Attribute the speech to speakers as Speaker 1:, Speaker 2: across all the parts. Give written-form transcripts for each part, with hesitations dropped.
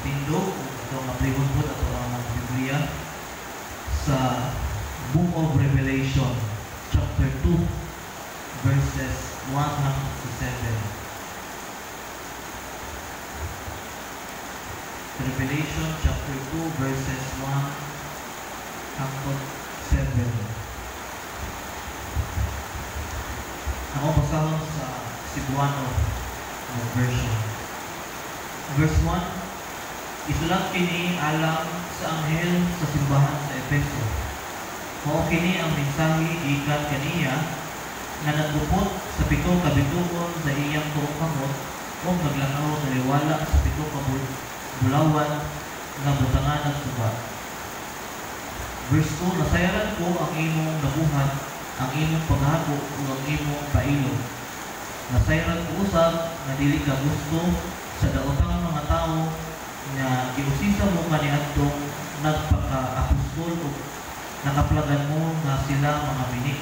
Speaker 1: patindog ito ang aplihon po ato ang Biblia sa Book of Revelation chapter 2 verses 1 hanggang 7. Revelation chapter 2 verses 1 hanggang 7. Ako basahon sa Cebuano version. Verse 1, isulat kini alang sa anghel sa simbahan sa Efeso. Mao kini ang mensahe gikan kaniya nga nagdupot sa pito ka bituon sa iyang tuong kamot o naglakaw sa liwala sa pito ka bulawan nga butangan ng suba. Verse 2, nasayaran ko ang imong nabuhat, ang imong paghago o ang imong pailog. Nasayaran ko usab na dili ka gusto sa daotang mga tao nga giusisa mo kaniadtong nagpaka-apostol o nakaplagan mo nga sila mga bini.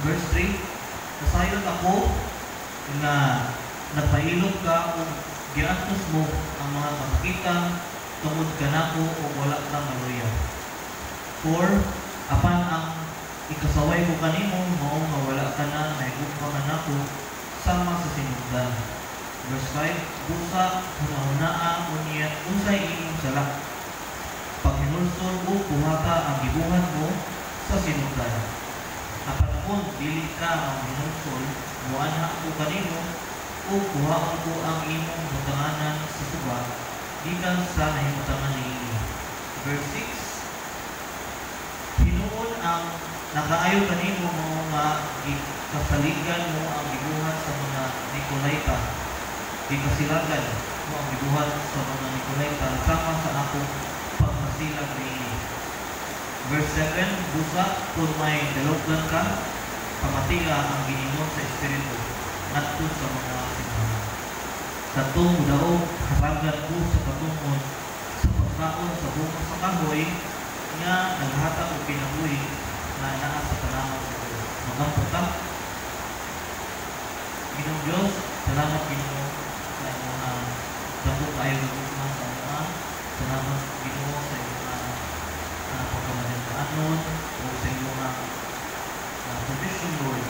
Speaker 1: Verse 3, nasayaran ako nga nagpailog ka o giatos mo ang mga kasakitan tungod ka nako o wala ka maluya. 4, apan ang ikasaway ko kanimo mao nga wala ka na naigumpangan nako sama sa sinugdan. Verse 5, busa hunahunaa unya unsay imong salak. Paghinulsol o kuha ka ang gibuhat mo sa sinugdan. Apan kung dili ka ang hinulsol, muanha ko kanimo o kuhaan ko ang imong butanganan sa suba gikan sa nahimutangan niini. Verse 6, hinuon ang nakaayo kanimo mo nga kasaligan mo ang gibuhat sa mga Nicolaita. Gikasilagan mo ang gibuhat sa mga Nicolaita sama sa akong pagmasilag niini. Verse 7, busa kung may daloglan ka, pamatila ang ginimon sa Espiritu ngadto sa mga simbahan. Katong daog haragan ko sa patungod sa pagkaon sa bunga sa kahoy nga naghatag og kinabuhi na naa sa tanaman sa Dios. Magampo ta. Ginoong Dios, salamat Ginoo sa imong dako kayo nga sa mga salamat Ginoo sa imong pagkamadyan-anon o sa imong provision Lord.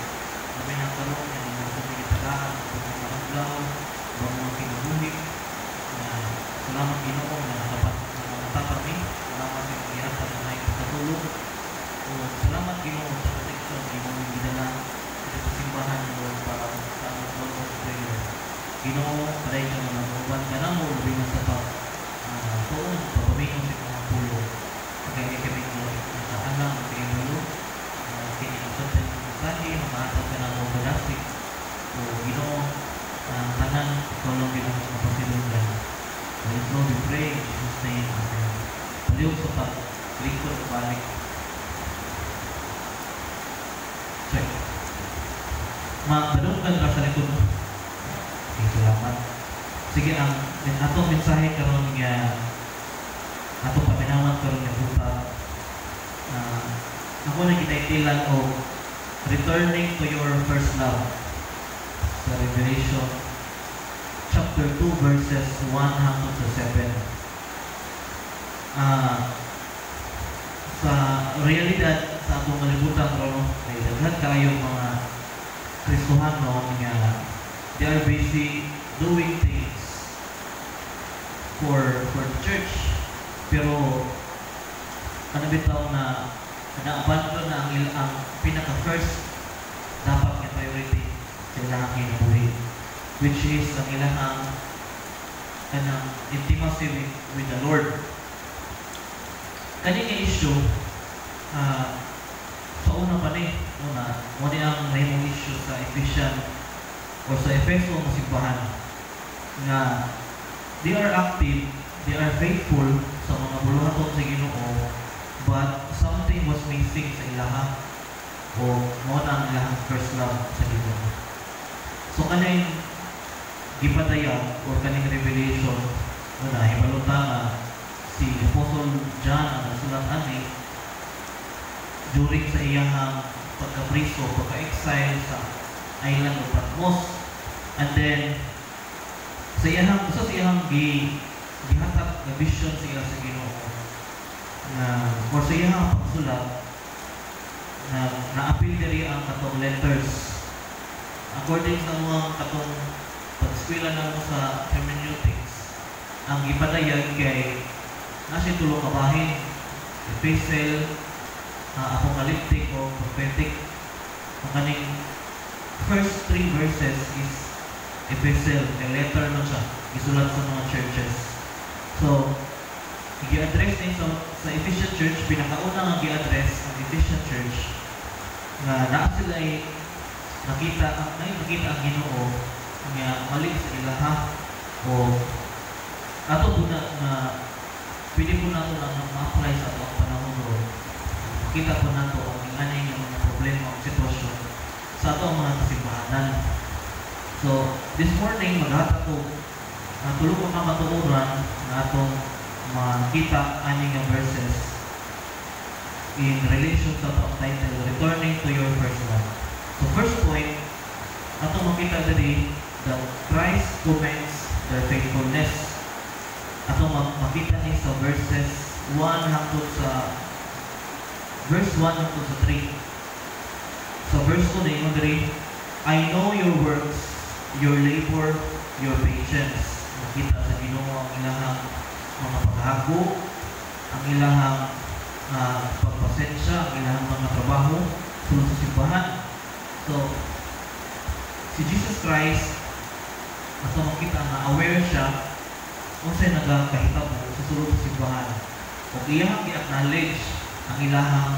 Speaker 1: Sabi na karoon ng mga pagkakitagaan sa mga adlaw, mga kinabuhi. Salamat Ginoo na natapat ni. Salamat sa pagkakita na may pagkatulog. O salamat Ginoo sa protection Ginoo ng gidala sa simbahan Lord para sa Lord of Prayer. Ginoo, paray ka na mag-uban ka na mo, labi na sa tuon, papamingon sa mga pulo. Kaya kami Lord, nakaalam at pinalo, kinilipot sa mga mensahe, makaatag ka na mo kadasik. O Ginoo, tanan, tulong Ginoo sa kapasilungan. Let's Lord, we pray in Jesus' name. Amen. Palihog sa paglingkod o balik. Check. Madalunggan ka sa likod mo. Okay, salamat. Sige, ang atong mensahe karon nga atong paminawan karon nga buta. Ako na kitay-tilan o returning to your first love sa Revelation chapter 2 verses 1 hanggang sa 7. Sa realidad sa atong malibutan karon ay daghan kayo mga Kristohano nga they are busy doing things for the church, pero kanabitaw na na-abandon na ang pinaka-first dapat nga priority sa ilang kinabuhi, which is ang ilang intimacy with the Lord. Kani nga issue sa una pa ni mo ang mahimong issue sa Ephesians o sa Efeso nga simbahan nga they are active, they are faithful sa mga buluhaton sa Ginoo, but something was missing sa ilaha o mo na ang ilahang first love sa Ginoo. So kaning gipadayan or kaning revelation hibalota nga si Apostle John ang nasulat ani during sa iyang pagkapriso, pagka-exile sa island of Patmos, and then sa iyang gihatag nga vision sa ila sa Ginoo na or sa iyang pagsulat na naapil diri ang katong letters according sa mga katong pag-eskwela na mo sa hermeneutics. Ang ipadayag kay nasa tulo ka bahin, epistle, apocalyptic o prophetic. Ang kaning first 3 verses is epistle, a letter na siya isulat sa mga churches. So i-address din sa Ephesian Church, pinakauna nga i-address ang Ephesian Church na naa sila ay nakita ang Ginoo nga mali sa ilaha o ato po na pwede po nato lang ma-apply sa ato ang panahon doon. Makita po nato ang inganay ng mga problema o sitwasyon sa ato ang mga kasimbahanan. So this morning maghatag ko tulong mga matuuran na atong makita aning nga verses in relation sa atong title, Returning to Your First Love. So first point, atong makita diri that Christ commends their faithfulness. Atong makita ni sa verses 1 hangtod sa verse 1 hangtod sa 3. So verse 2 na ingon diri, I know your works, your labor, your patience. Makita sa Ginoo ang ilahang mga paghahago, ang ilahang pagpasensya, ang ilahang mga trabaho sulod sa simbahan. So, si Jesus Christ, ato makita na aware siya kung sa'y nagkahitabo sa sulod sa simbahan. O iyang i-acknowledge ang ilahang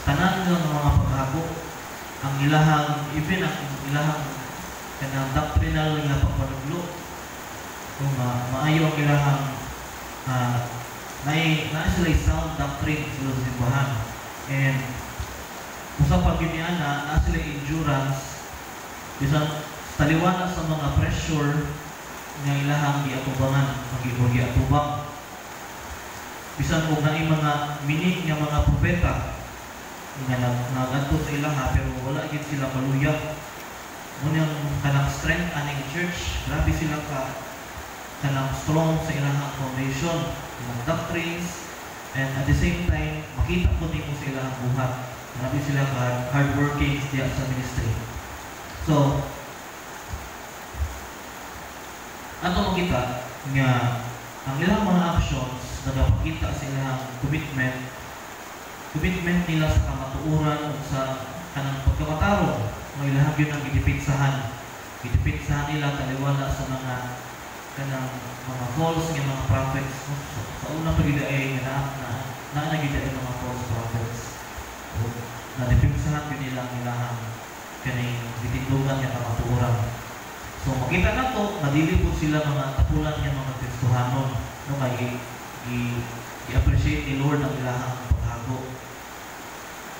Speaker 1: tanan ng mga paghahago, ang ilahang, even ang ilahang kanang doctrinal nga pagpanuglo, kung maayo ang ilahang na sila sound doctrine sa simbahan. And usap pag na sila endurance bisan taliwana sa mga pressure nga ilahang giatubangan, magiatubang. Bisan kung na mga minig nga mga propeta nga nagadto sa ilaha pero wala gid sila maluya. Ngunang kanang strength aning church, grabe sila kanang strong sa ilang foundation, ilang doctrines, and at the same time, makita po din mo sa ilang buhat. Grabe sila hardworking diya sa ministry. So, ato makita nga ang ilang mga actions nagapakita sa ilang commitment nila sa kamatuoran o sa kanang pagkamatarong ng ilang yun ang gidipitsahan nila taliwala sa mga kanang mga false nga mga prophets. Sa unang pagidaay nga nagidaay mga false prophets. Na-dipimsahan yun nila ang ilahang kaning bitindungan nga kamatuoran. So makita na to, nadili po sila mga tapulan nga mga Kristohanon no kay i-appreciate ni Lord ang ilahang paghago.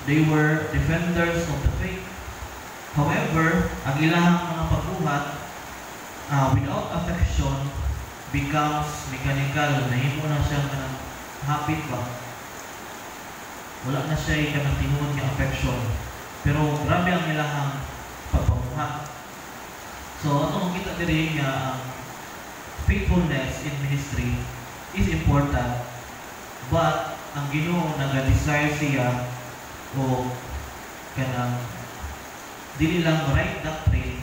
Speaker 1: They were defenders of the faith. However, ang ilahang mga pagbuhat without affection becomes mechanical. Nahimo na siya kanang habit ba? Wala na siya kanang tinguod nga affection. Pero grabe ang ilahang pagpamuhat. So, ato makita diri nga ang faithfulness in ministry is important, but ang Ginoo naga-desire siya o kanang dili lang right doctrine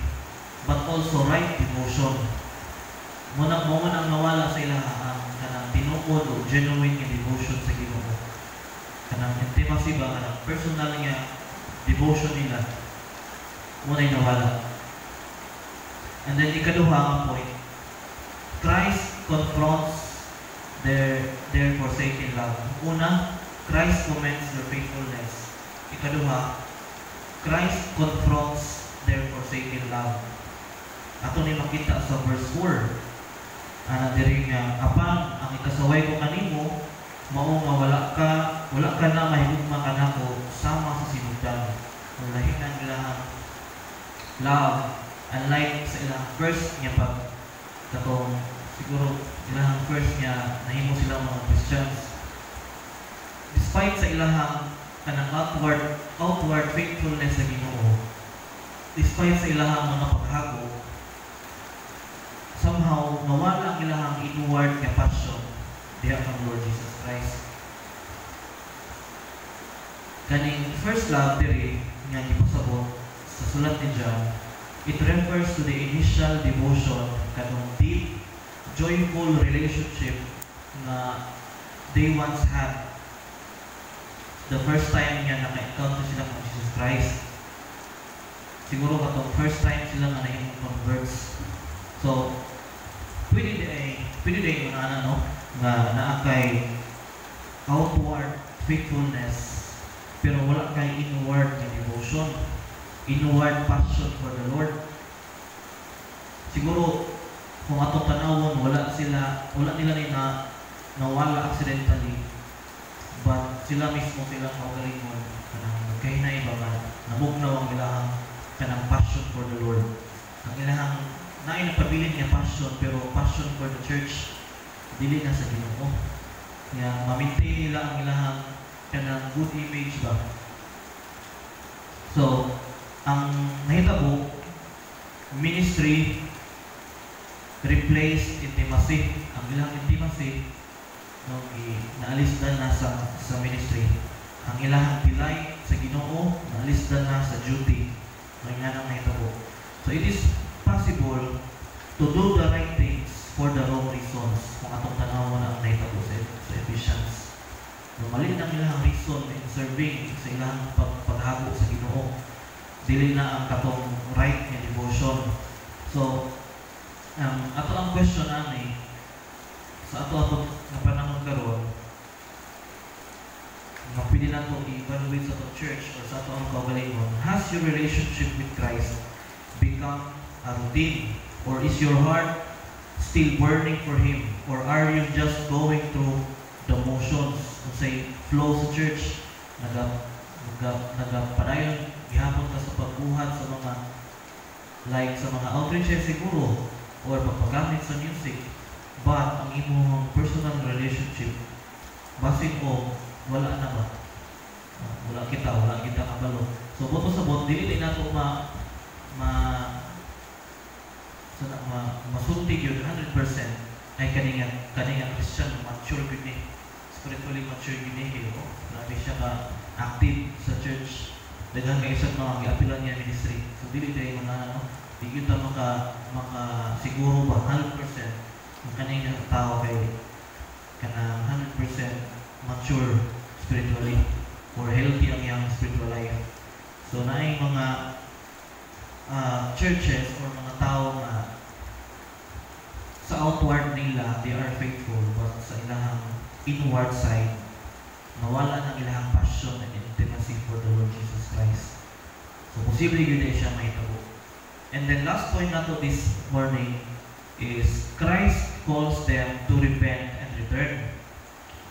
Speaker 1: but also right devotion. Muna ang nawala sa ilaha ang kanang tinuod o genuine nga devotion sa Ginoo. Kanang intimacy ba, kanang personal nga devotion nila. Muna'y nawala. And then ikaduha ang point, Christ confronts their forsaken love. Una, Christ commends their faithfulness. Ikaduha, Christ confronts their forsaken love. Ato ni makita sa verse 4. Diri nga, apan ang ikasaway ko kanimo, mao nga wala ka na mahigugma kanako sama sa sinugdan. Ang lahin ang ilahang love, unlike sa ilang first niya pag katong siguro ilahang first niya nahimo sila mga Christians. Despite sa ilahang kanang outward faithfulness sa Ginoo, despite sa ilahang mga paghago, somehow nawala ang ilahang inward nga akong Lord Jesus Christ. Kaning first love diri nga gipasabot sa sulat ni John, it refers to the initial devotion kanang deep, joyful relationship na they once had the first time nga naka-encounter sila ng Jesus Christ. Siguro katong first time sila nga nahimong converts. So, pwede din mga no, nga naakay outward faithfulness pero wala kay inward na devotion, inward passion for the Lord. Siguro kung atong tanawon wala nila ni nawala accidentally, but sila mismo silang kaugalingon kanang kay na iba nga namugnaw ang ilahang kanang passion for the Lord. Ang ilahang naay napabilin nga passion, pero passion for the church dili na sa Ginoo. Nga ma-maintain nila ang ilahang kanang good image ba. So, ang nahitabo, ministry replaced intimacy. Ang ilang intimacy no, naalis na sa ministry. Ang ilahang pilay sa Ginoo naalis na sa duty. May nga nang nahitabo. So, it is possible to do the right things for the wrong reasons. Kung atong tanaw mo na ang nahitabo sa Ephesians. Mali ang ilang reason in serving sa ilang paghabo sa Ginoo. Dili na ang katong right and devotion. So, ato ang question ani sa ato nga panahon karon, nga pwede na ito i-evaluate sa ato church or sa ato ang kaugalingon. Has your relationship with Christ become a routine? Or is your heart still burning for Him? Or are you just going through the motions? Kung say, flow sa church, nagapadayon, gihapon ka sa pagbuhat sa mga sa mga outreaches siguro, or pagpagamit sa music, but ang imong personal relationship, basin ko, wala na ba? Wala kita kabalo. So, boto sa bot, dili na ito masultig yun 100% ay kaninga Christian, mature yun eh. Spiritually mature yun eh. Grabe siya ka-active sa church. Daghang kayo sa mga giapilan niya ministry. So, dili tayo mga di kita siguro ba 100% ang kaninga tao kay kanang 100% mature spiritually or healthy ang iyang spiritual life. So, naay mga churches or mga tao na sa outward nila, they are faithful, but sa ilahang inward side, nawala ng ilahang passion and intimacy for the Lord Jesus Christ. So, posible yun ay siya mahitabo. And then last point na to this morning is Christ calls them to repent and return.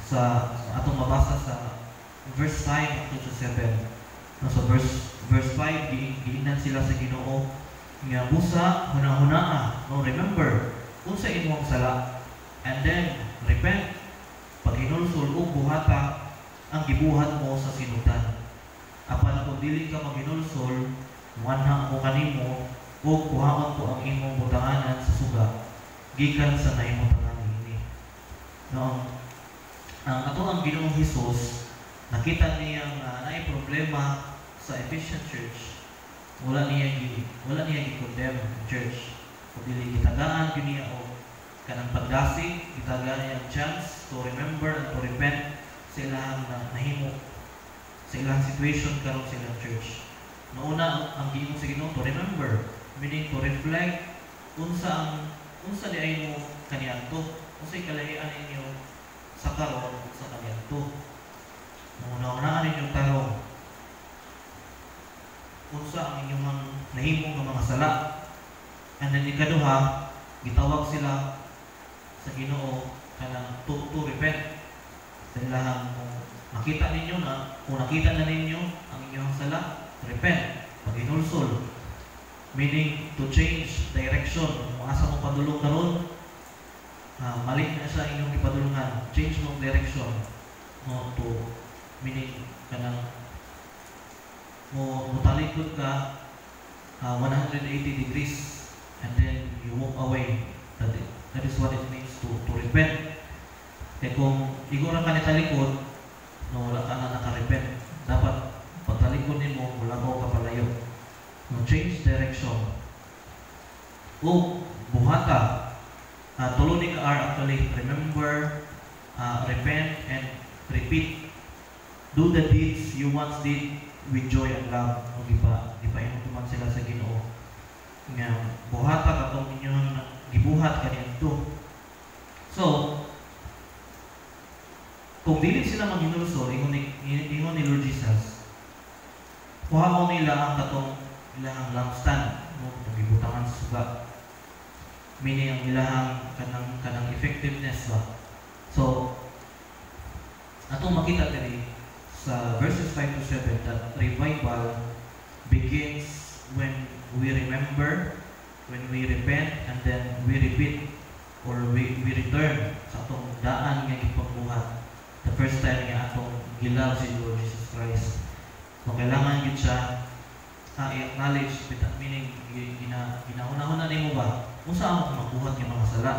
Speaker 1: Sa atong mabasa sa verse 5 to 7. No, so verse 5, giingnan sila sa Ginoo nga busa hunahunaa. No, remember unsa imong sala, and then repent. Pag hinulsol og buhata ang gibuhat mo sa sinugdan. Apan kung dili ka maghinulsol, muanha mo kanimo ug buhaton ko ang imong butanganan sa suga gikan sa nahimutangan ini. No, ang ato ang Ginoong Hesus, nakita niya naay problema sa Ephesian church. Wala niya gi-condemn church. Kung dili gitagaan kini o kanang pagdasig, gitagaan niya ang chance to remember and to repent sa ilang nahimo sa ilang situation karon sa ilang church. Nauna ang giingon sa Ginoo to remember, meaning to reflect unsa di ay mo kaniadto, unsay kalahian ninyo sa karon sa kaniadto. Una-unaan ninyong tarong unsa ang inyong nahimo nga mga sala. And then ikaduha, gitawag sila sa Ginoo kanang to repent. Sa ilahang kung nakita na ninyo ang inyong sala, repent, pag-inulsol. Meaning to change direction. Kung asa mo padulong karon, mali na sa inyong ipadulungan, change mo direction. No, to meaning kanang mo talikod ka 180 degrees and then you walk away. That is what it means to repent. Kaya kung igura ka ni talikod, no, wala ka na nakarepent, dapat pagtalikod nimo wala ka palayo. No, change direction. O buhata. Tulo ni ka R actually, remember, repent, and repeat. Do the deeds you once did with joy and love. O di ba inutuman sila sa Ginoo. Nga buhata katong inyong gibuhat kanito. So, kung dili sila maghinulsol, ingon ni Lord Jesus, kuha mo nila ang katong ilahang lampstand, no, gibutangan sa suga. Meaning ang ilahang kanang effectiveness ba. So, atong makita diri sa verses 5 to 7 that revival begins when we remember, when we repent, and then we repeat or we return sa atong daan nga gipagbuhat. The first time nga atong gilab si Lord Jesus Christ. So, kailangan yun siya i-acknowledge, meaning ginauna-una nimo ba kung saan mo magbuhat yung mga sala.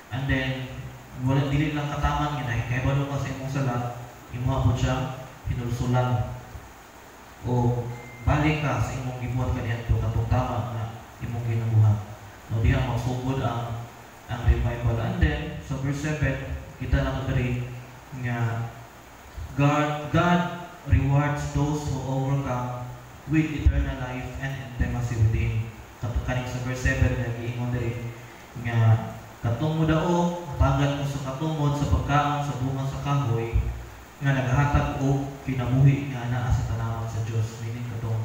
Speaker 1: And then, wala dili lang kataman nga kaya balo ka sa imong sala, imuha po siya hinulsulan. O balik ka sa imong gibuhat kaniadto katong tama nga imong ginabuhat. No, diha magsugod ang revival. And then, sa verse 7, kita na diri nga God rewards those who overcome with eternal life and intimacy with Him. Kaning sa verse 7 nga giingon diri nga katong mudao tagat mo sa katungod sa pagkaon sa bunga sa kahoy nga nagahatag og kinabuhi nga naa sa tanawan sa Dios, meaning katong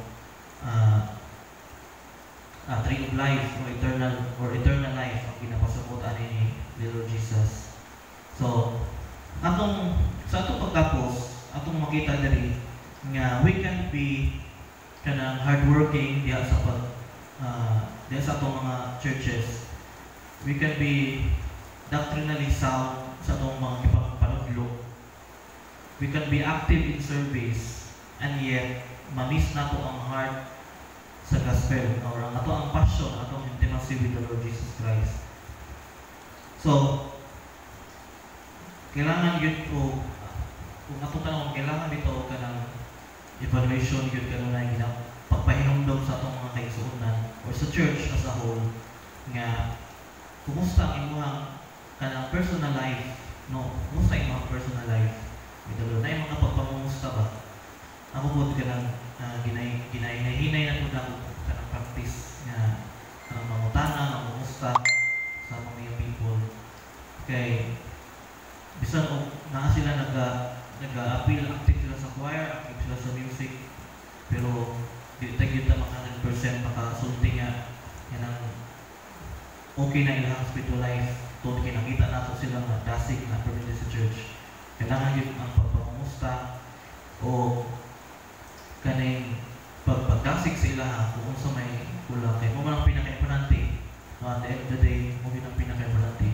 Speaker 1: tree of life or eternal life ang ginapasabot ani ni Lord Jesus. So sa atong pagtapos atong makita diri nga we can be kanang hardworking diha sa atong mga churches. We can be doctrinally sound sa atong mga panudlo. We can be active in service, and yet mamis nato ang heart sa gospel or ang ato ang passion, atong intimacy with the Lord Jesus Christ. So, kailangan yun kung atong tanong, kailangan dito ka ng evaluation yun ka na pagpahinumdom sa atong mga kaigsuunan or sa church as a whole nga kumusta ang imuhang kanang personal life, no? Kumusta ang imuhang personal life with the Lord? Na yung mga pagpamumusta ba? Ako po kanang ginahinay na po lang kanang practice nga kanang mangutana, mamumusta sa mga people. Kay bisan o naa sila nag-appeal, active sila sa choir, active sila sa music, pero di tayo na mga 100% makasulti nga yan ang okay na ilang spiritual life. Doon kinakita nato sila nga dasig na permanent sa church. Kailangan yun ang pagpapumusta o kaning pagdasig sa ilaha kung sa may kulang. Kaya mo man ang pinaka-importante, at the end of the day, mo yun ang pinaka-importante.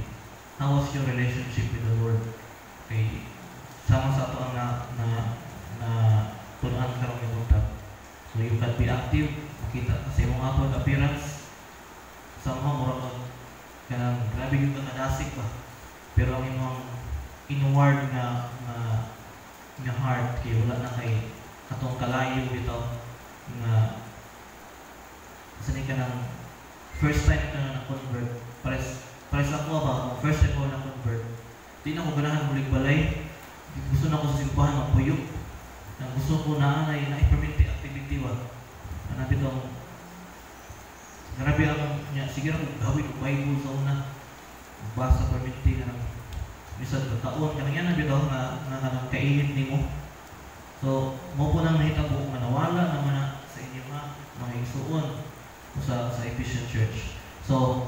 Speaker 1: How was your relationship with the Lord? Okay, sama sa ito ang na tunan karong ibuntag. So you can be active, makita sa imong outward appearance, somehow murag kanang grabe yung kadasig ba. Pero ang imong inward nga heart kay wala na kay atong kalayo bitaw nga sani ka ng first time ka na convert. Pares ako ba, first time ko na convert. Di na ko ganahan mulig balay. Gusto na ko sa simbahan magpuyok. Gusto ko na i-permit activity wa. Ano bitong grabe ako niya, sige ako gawin ko Bible sa una. Basa permit nga misal taon kanang yan bitaw nga kainit nimo. So mo po nang nahitabo nga nawala naman sa inyo mga isuon sa Ephesian Church. So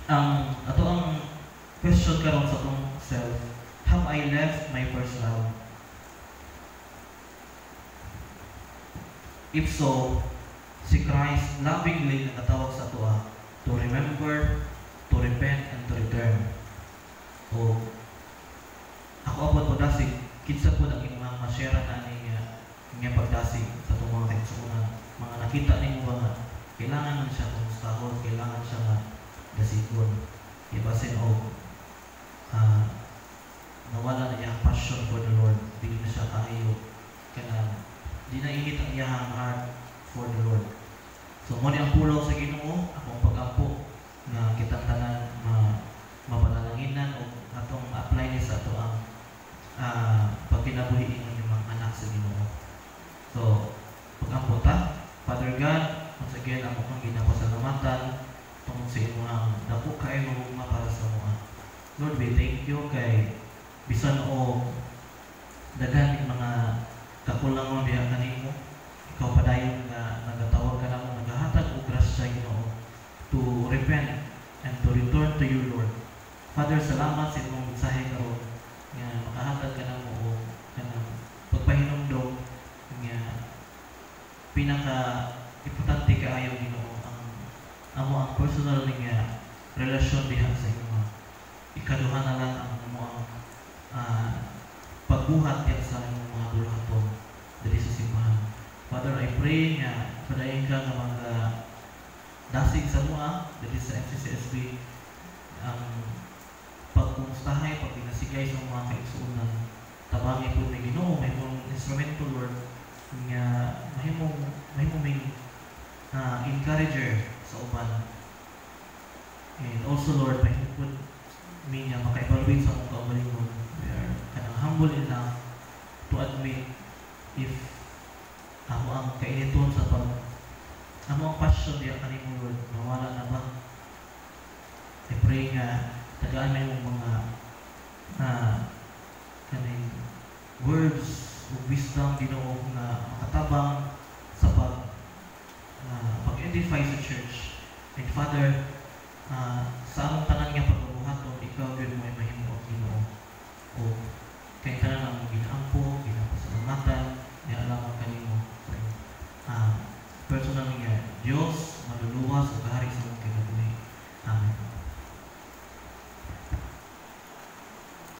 Speaker 1: ato ang question karon sa atong self, have I left my first love? If so, si Christ lovingly nakatawag sa ato to remember, to repent, and to return. O ako abot po dasig, kinsa po ang inyong ma-share na nga pagdasig sa itong mga kaigsuunan. Mga nakita ninyo ba nga, kailangan man siya kumustahon, kailangan siya nga dasigon. Ibasin o Lord, we thank you kay bisan o daghan yung mga kakulangon diha kanimo. Ikaw padayon nga nagatawag ka namo, nagahatag og grasya Ginoo to repent and to return to you, Lord. Father, salamat sa imong mensahe karon nga makahatag ka namo og kanang pagpahinumdom nga pinaka importante kaayo Ginoo ang personal nga relasyon diha sa imo. Ikaduha na lang ang pagbuhat yan sa imong mga buluhaton diri sa simbahan. Father, I pray nga padayon ka nga mga dasig sa mua diri sa FCCSB ang pagkumustahay, pagpinasigay sa mga kaigsuonan. Tabangi po ni Ginoo, may mong instrumento, Lord, nga mahimong may encourager sa uban. And also, Lord, mahimong po mi nga maka-evaluate sa mga kaugalingon. We are kanang humble enough to admit if amo ang kainiton sa amo ang passion diya kanimo, Lord, mawala na ba? I pray nga tagaan may mong mga kaning words of wisdom Ginoo nga makatabang sa pag-edify sa church. And Father, sa among tanan nga pagbubuhaton, ikaw gyud mo ay mahimo Ginoo. O kay tanan ang ginaampo, ginapasalamatan, nialaman kanimo. Personal nga Dios, maluluwas o kahari sa